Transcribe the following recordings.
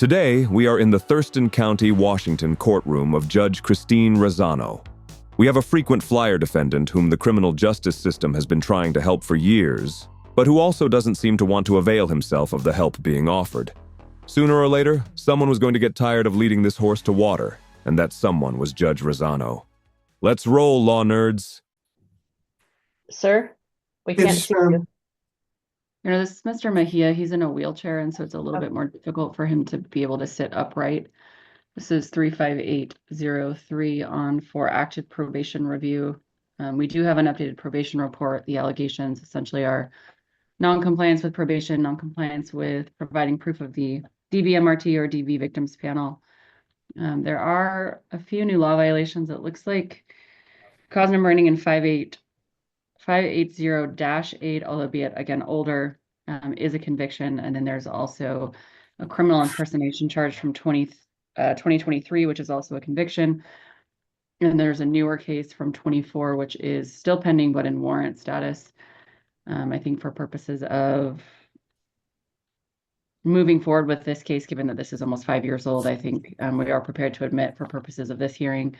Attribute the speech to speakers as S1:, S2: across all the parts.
S1: Today, we are in the Thurston County, Washington courtroom of Judge Christine Rozzano. We have a frequent flyer defendant whom the criminal justice system has been trying to help for years, but who also doesn't seem to want to avail himself of the help being offered. Sooner or later, someone was going to get tired of leading this horse to water, and that someone was Judge Rozzano. Let's roll, law nerds.
S2: Sir, we can't see you.
S3: This is Mr. Mejia. He's in a wheelchair, and so it's a little bit more difficult for him to be able to sit upright. This is 35803 on for active probation review. We do have an updated probation report. The allegations essentially are non-compliance with probation, non-compliance with providing proof of the DVMRT or DV victims panel. There are a few new law violations. It looks like cause number ending in 580-8, albeit again older, is a conviction. And then there's also a criminal impersonation charge from 2023, which is also a conviction. And there's a newer case from 24, which is still pending, but in warrant status. I think for purposes of moving forward with this case, given that this is almost 5 years old, I think we are prepared to admit for purposes of this hearing.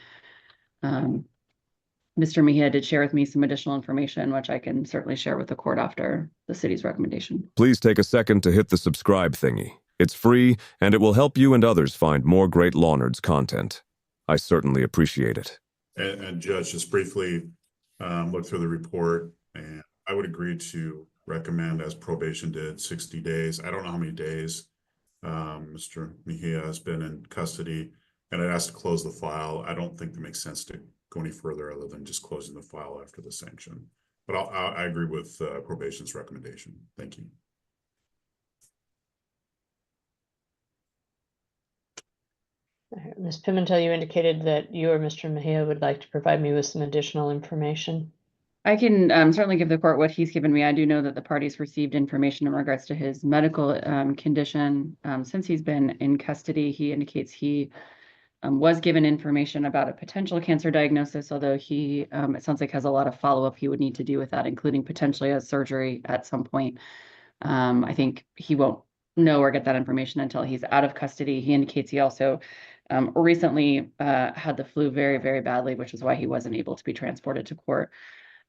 S3: Mr. Mejia did share with me some additional information, which I can certainly share with the court after the city's recommendation.
S1: Please take a second to hit the subscribe thingy. It's free, and it will help you and others find more great LawNerds content. I certainly appreciate it.
S4: And Judge, just briefly look through the report, and I would agree to recommend, as probation did, 60 days. I don't know how many days Mr. Mejia has been in custody, and I'd ask to close the file. I don't think it makes sense to go any further other than just closing the file after the sanction. But I agree with probation's recommendation. Thank you.
S2: Ms. Pimentel, you indicated that you or Mr. Mejia would like to provide me with some additional information.
S3: I can certainly give the court what he's given me. I do know that the parties received information in regards to his medical condition. Since he's been in custody, he indicates he was given information about a potential cancer diagnosis, although he, it sounds like, has a lot of follow-up he would need to do with that, including potentially a surgery at some point. I think he won't know or get that information until he's out of custody. He indicates he also recently had the flu very, very badly, which is why he wasn't able to be transported to court.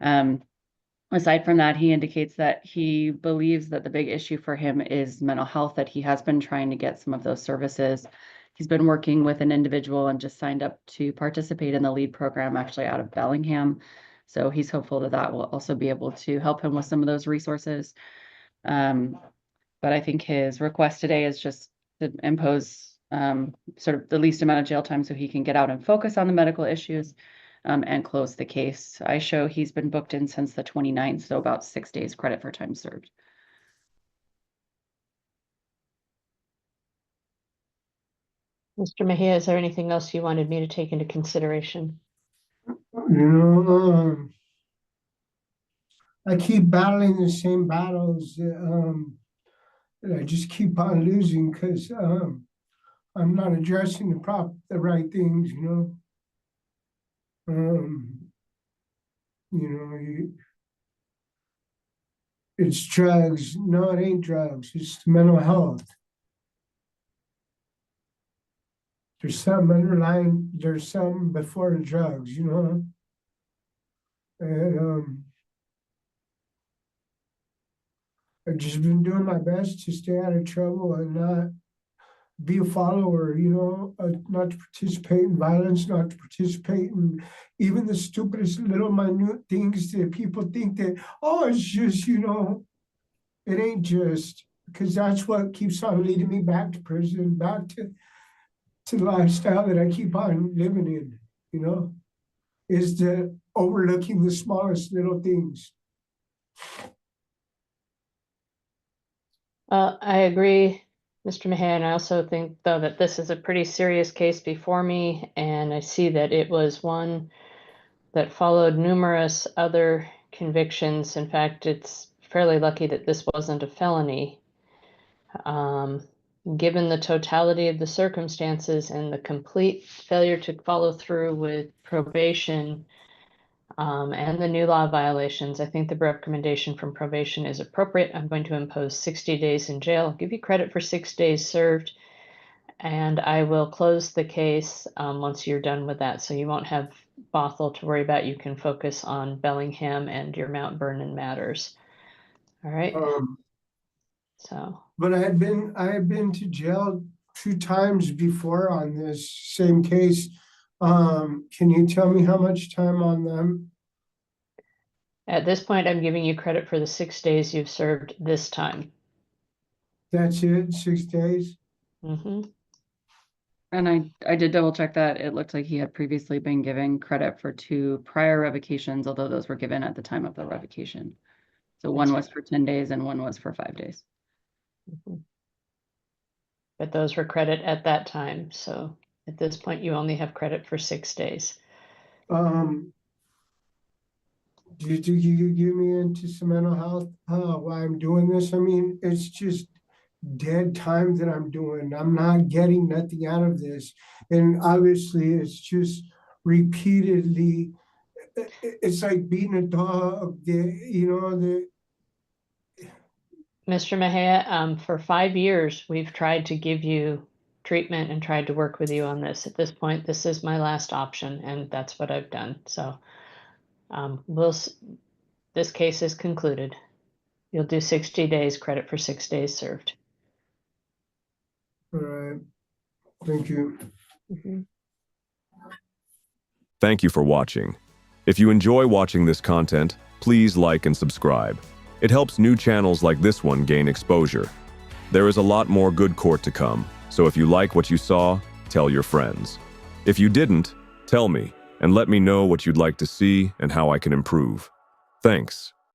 S3: Aside from that, he indicates that he believes that the big issue for him is mental health, that he has been trying to get some of those services. He's been working with an individual and just signed up to participate in the LEAD program, actually out of Bellingham. So he's hopeful that that will also be able to help him with some of those resources. But I think his request today is just to impose sort of the least amount of jail time so he can get out and focus on the medical issues and close the case. I show he's been booked in since the 29th, so about 6 days credit for time served.
S2: Mr. Mejia, is there anything else you wanted me to take into consideration?
S5: I keep battling the same battles that I just keep on losing because I'm not addressing the right things, it's drugs. No, it ain't drugs. It's mental health. There's some underlying, there's some before the drugs, and I've just been doing my best to stay out of trouble and not be a follower, not to participate in violence, not to participate in even the stupidest little minute things that people think that, oh, it's just, it ain't just, because that's what keeps on leading me back to prison, back to the lifestyle that I keep on living in, is the overlooking the smallest little things.
S2: I agree, Mr. Mejia, and I also think, though, that this is a pretty serious case before me, and I see that it was one that followed numerous other convictions. In fact, it's fairly lucky that this wasn't a felony. Given the totality of the circumstances and the complete failure to follow through with probation and the new law violations, I think the recommendation from probation is appropriate. I'm going to impose 60 days in jail. I'll give you credit for 6 days served. And I will close the case once you're done with that. So you won't have Bothell to worry about. You can focus on Bellingham and your Mount Vernon matters. All right. So,
S5: But I had been to jail 2 times before on this same case. Can you tell me how much time on them?
S2: at this point, I'm giving you credit for the 6 days you've served this time.
S5: That's it, 6 days?
S2: Mm-hmm.
S3: And I did double check that. It looked like he had previously been given credit for 2 prior revocations, although those were given at the time of the revocation. So one was for 10 days and one was for 5 days.
S2: But those were credit at that time. So at this point, you only have credit for 6 days.
S5: Do you think you could get me into some mental health while I'm doing this? I mean, it's just dead time that I'm doing. I'm not getting nothing out of this. And obviously it's just repeatedly, it's like beating a dog,
S2: Mr. Mejia, for 5 years, we've tried to give you treatment and tried to work with you on this. At this point, this is my last option, and that's what I've done. So this case is concluded. You'll do 60 days credit for 6 days served.
S5: All right, thank you.
S1: Thank you for watching. If you enjoy watching this content, please like and subscribe. It helps new channels like this one gain exposure. There is a lot more good court to come, so if you like what you saw, tell your friends. If you didn't, tell me, and let me know what you'd like to see and how I can improve. Thanks.